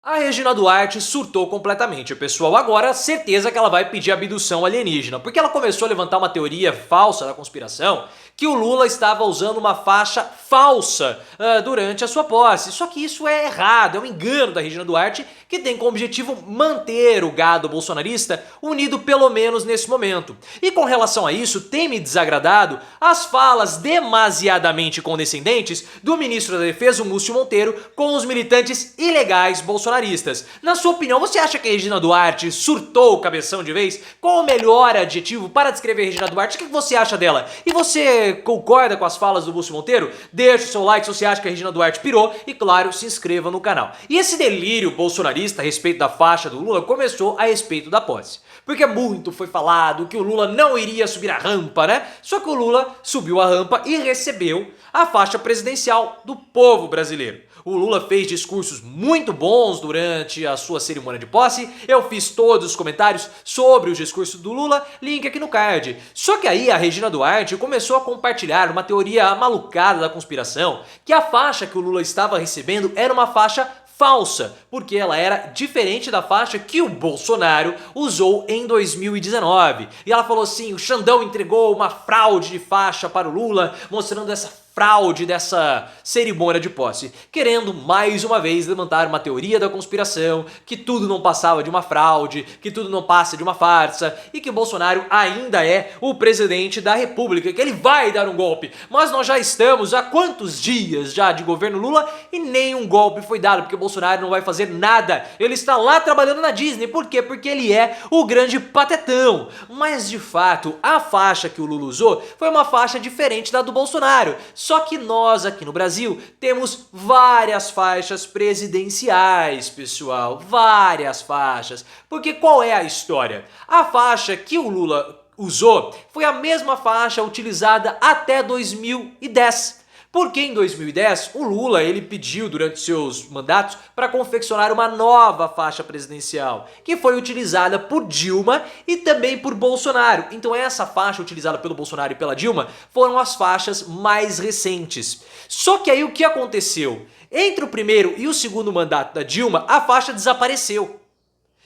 A Regina Duarte surtou completamente, pessoal. Agora, certeza que ela vai pedir abdução alienígena, porque ela começou a levantar uma teoria falsa da conspiração que o Lula estava usando uma faixa falsa durante a sua posse. Só que isso é errado, é um engano da Regina Duarte, que tem como objetivo manter o gado bolsonarista unido pelo menos nesse momento. E com relação a isso, tem me desagradado as falas demasiadamente condescendentes do ministro da Defesa, o Múcio Monteiro, com os militantes ilegais bolsonaristas. Na sua opinião, você acha que a Regina Duarte surtou o cabeção de vez? Qual o melhor adjetivo para descrever a Regina Duarte? O que você acha dela? E você concorda com as falas do Múcio Monteiro? Deixa o seu like se você acha que a Regina Duarte pirou e, claro, se inscreva no canal. E esse delírio bolsonarista a respeito da faixa do Lula começou a respeito da posse. Porque muito foi falado que o Lula não iria subir a rampa, né? Só que o Lula subiu a rampa e recebeu a faixa presidencial do povo brasileiro. O Lula fez discursos muito bons durante a sua cerimônia de posse. Eu fiz todos os comentários sobre os discursos do Lula, link aqui no card. Só que aí a Regina Duarte começou a compartilhar uma teoria malucada da conspiração, que a faixa que o Lula estava recebendo era uma faixa falsa, porque ela era diferente da faixa que o Bolsonaro usou em 2019. E ela falou assim, o Xandão entregou uma fraude de faixa para o Lula, mostrando essa fraude dessa cerimônia de posse, querendo mais uma vez levantar uma teoria da conspiração, que tudo não passava de uma fraude, que tudo não passa de uma farsa e que Bolsonaro ainda é o presidente da República, que ele vai dar um golpe. Mas nós já estamos há quantos dias já de governo Lula e nenhum golpe foi dado, porque Bolsonaro não vai fazer nada. Ele está lá trabalhando na Disney. Por quê? Porque ele é o grande patetão. Mas de fato, a faixa que o Lula usou foi uma faixa diferente da do Bolsonaro. Só que nós aqui no Brasil temos várias faixas presidenciais, pessoal, várias faixas. Porque qual é a história? A faixa que o Lula usou foi a mesma faixa utilizada até 2010. Porque em 2010 o Lula ele pediu durante seus mandatos para confeccionar uma nova faixa presidencial, que foi utilizada por Dilma e também por Bolsonaro. Então essa faixa utilizada pelo Bolsonaro e pela Dilma foram as faixas mais recentes. Só que aí o que aconteceu? Entre o primeiro e o segundo mandato da Dilma, a faixa desapareceu.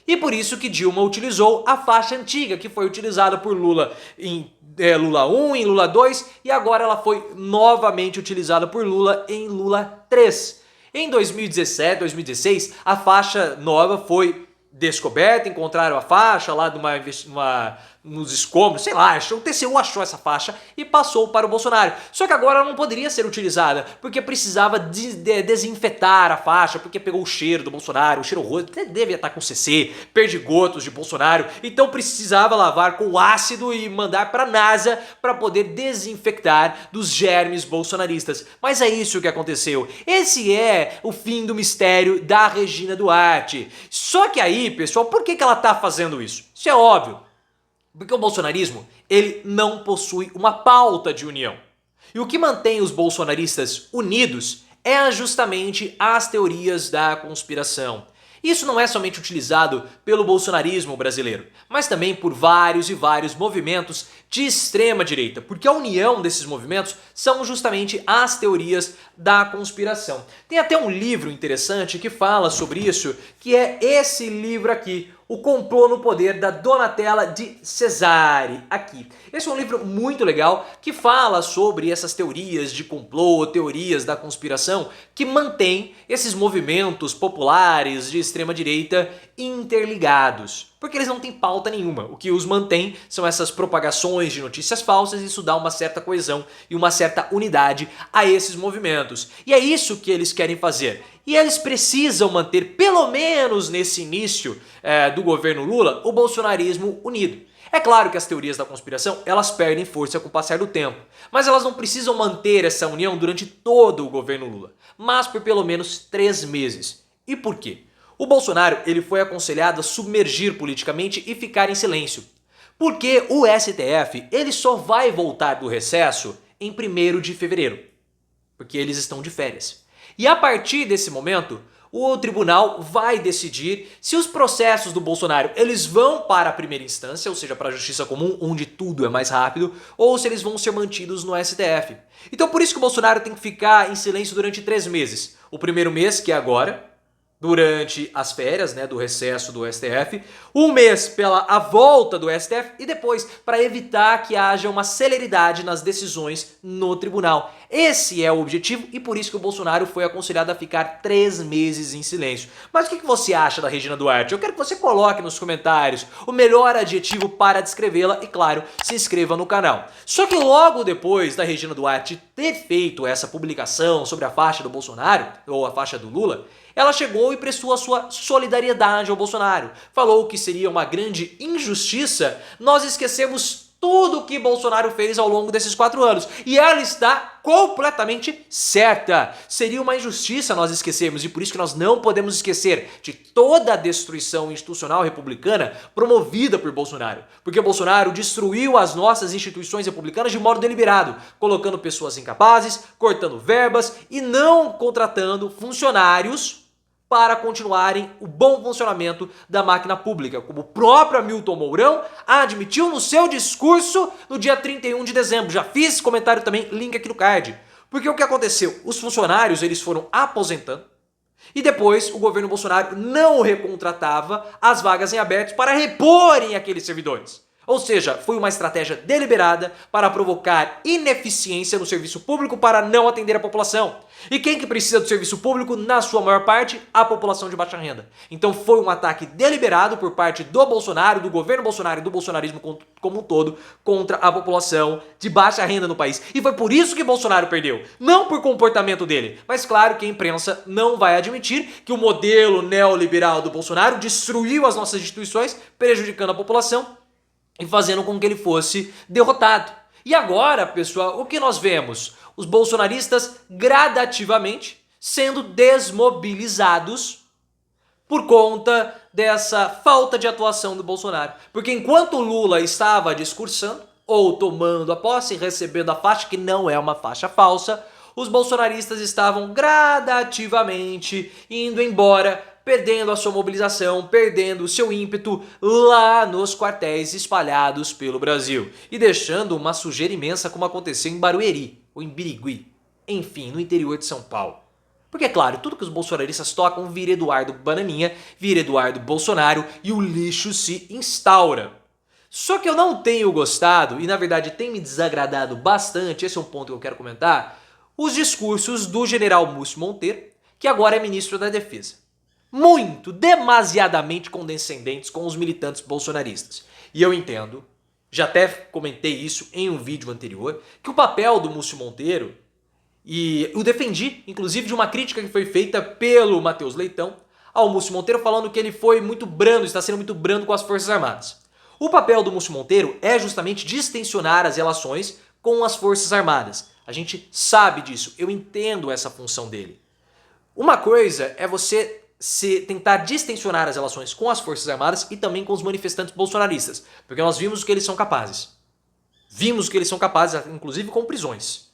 E por isso que Dilma utilizou a faixa antiga, que foi utilizada por Lula em Lula 1, em Lula 2, e agora ela foi novamente utilizada por Lula em Lula 3. Em 2017, 2016, a faixa nova foi descoberta, encontraram a faixa lá nos escombros, sei lá, o TCU achou essa faixa e passou para o Bolsonaro. Só que agora ela não poderia ser utilizada, porque precisava desinfetar a faixa, porque pegou o cheiro do Bolsonaro, o cheiro rosto, devia estar com CC, perdigotos de Bolsonaro, então precisava lavar com ácido e mandar para a NASA para poder desinfectar dos germes bolsonaristas. Mas é isso que aconteceu. Esse é o fim do mistério da Regina Duarte. Só que aí, pessoal, por que ela está fazendo isso? Isso é óbvio. Porque o bolsonarismo, ele não possui uma pauta de união. E o que mantém os bolsonaristas unidos é justamente as teorias da conspiração. Isso não é somente utilizado pelo bolsonarismo brasileiro, mas também por vários e vários movimentos de extrema direita, porque a união desses movimentos são justamente as teorias da conspiração. Tem até um livro interessante que fala sobre isso, que é esse livro aqui, O Complô no Poder, da Donatella Di Cesare, aqui. Esse é um livro muito legal que fala sobre essas teorias de complô, teorias da conspiração, que mantém esses movimentos populares de extrema direita interligados. Porque eles não têm pauta nenhuma. O que os mantém são essas propagações de notícias falsas, e isso dá uma certa coesão e uma certa unidade a esses movimentos. E é isso que eles querem fazer. E eles precisam manter, pelo menos nesse início do governo Lula, o bolsonarismo unido. É claro que as teorias da conspiração, elas perdem força com o passar do tempo, mas elas não precisam manter essa união durante todo o governo Lula, mas por pelo menos 3 meses. E por quê? O Bolsonaro ele foi aconselhado a submergir politicamente e ficar em silêncio, porque o STF ele só vai voltar do recesso em 1º de fevereiro, porque eles estão de férias. E a partir desse momento, o tribunal vai decidir se os processos do Bolsonaro eles vão para a primeira instância, ou seja, para a justiça comum, onde tudo é mais rápido, ou se eles vão ser mantidos no STF. Então por isso que o Bolsonaro tem que ficar em silêncio durante 3 meses. O primeiro mês, que é agora, durante as férias, né, do recesso do STF, um mês pela a volta do STF e depois para evitar que haja uma celeridade nas decisões no tribunal. Esse é o objetivo e por isso que o Bolsonaro foi aconselhado a ficar 3 meses em silêncio. Mas o que você acha da Regina Duarte? Eu quero que você coloque nos comentários o melhor adjetivo para descrevê-la e, claro, se inscreva no canal. Só que logo depois da Regina Duarte ter feito essa publicação sobre a faixa do Bolsonaro, ou a faixa do Lula, ela chegou e prestou a sua solidariedade ao Bolsonaro. Falou que seria uma grande injustiça nós esquecermos tudo o que Bolsonaro fez ao longo desses 4 anos. E ela está completamente certa. Seria uma injustiça nós esquecermos e por isso que nós não podemos esquecer de toda a destruição institucional republicana promovida por Bolsonaro. Porque Bolsonaro destruiu as nossas instituições republicanas de modo deliberado, colocando pessoas incapazes, cortando verbas e não contratando funcionários para continuarem o bom funcionamento da máquina pública, como o próprio Hamilton Mourão admitiu no seu discurso no dia 31 de dezembro. Já fiz esse comentário também, link aqui no card. Porque o que aconteceu? Os funcionários eles foram aposentando e depois o governo Bolsonaro não recontratava as vagas em aberto para reporem aqueles servidores. Ou seja, foi uma estratégia deliberada para provocar ineficiência no serviço público para não atender a população. E quem que precisa do serviço público? Na sua maior parte, a população de baixa renda. Então foi um ataque deliberado por parte do Bolsonaro, do governo Bolsonaro e do bolsonarismo como um todo contra a população de baixa renda no país. E foi por isso que Bolsonaro perdeu. Não por comportamento dele, mas claro que a imprensa não vai admitir que o modelo neoliberal do Bolsonaro destruiu as nossas instituições, prejudicando a população e fazendo com que ele fosse derrotado. E agora, pessoal, o que nós vemos? Os bolsonaristas gradativamente sendo desmobilizados por conta dessa falta de atuação do Bolsonaro. Porque enquanto o Lula estava discursando, ou tomando a posse, recebendo a faixa, que não é uma faixa falsa, os bolsonaristas estavam gradativamente indo embora, perdendo a sua mobilização, perdendo o seu ímpeto lá nos quartéis espalhados pelo Brasil e deixando uma sujeira imensa como aconteceu em Barueri ou em Birigui, enfim, no interior de São Paulo. Porque, claro, tudo que os bolsonaristas tocam vira Eduardo Bananinha, vira Eduardo Bolsonaro e o lixo se instaura. Só que eu não tenho gostado, e na verdade tem me desagradado bastante, esse é um ponto que eu quero comentar, os discursos do general Múcio Monteiro, que agora é ministro da Defesa. Muito, demasiadamente condescendentes com os militantes bolsonaristas. E eu entendo, já até comentei isso em um vídeo anterior, que o papel do Múcio Monteiro, e eu defendi, inclusive, de uma crítica que foi feita pelo Matheus Leitão ao Múcio Monteiro, falando que ele foi muito brando, está sendo muito brando com as Forças Armadas. O papel do Múcio Monteiro é justamente distensionar as relações com as Forças Armadas. A gente sabe disso, eu entendo essa função dele. Uma coisa é você tentar distensionar as relações com as Forças Armadas e também com os manifestantes bolsonaristas, porque nós vimos o que eles são capazes. Vimos que eles são capazes, inclusive com prisões.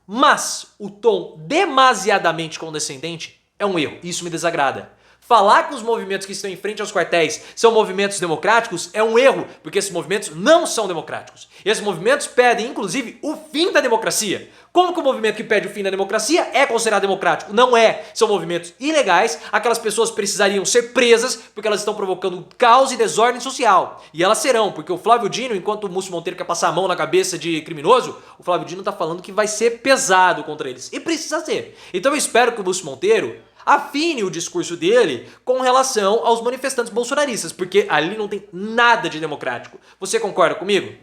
Mas o tom demasiadamente condescendente é um erro, isso me desagrada. Falar que os movimentos que estão em frente aos quartéis são movimentos democráticos é um erro, porque esses movimentos não são democráticos. Esses movimentos pedem, inclusive, o fim da democracia. Como que o movimento que pede o fim da democracia é considerado democrático? Não é. São movimentos ilegais, aquelas pessoas precisariam ser presas porque elas estão provocando caos e desordem social. E elas serão, porque o Flávio Dino, enquanto o Múcio Monteiro quer passar a mão na cabeça de criminoso, o Flávio Dino está falando que vai ser pesado contra eles. E precisa ser. Então eu espero que o Múcio Monteiro afine o discurso dele com relação aos manifestantes bolsonaristas, porque ali não tem nada de democrático. Você concorda comigo?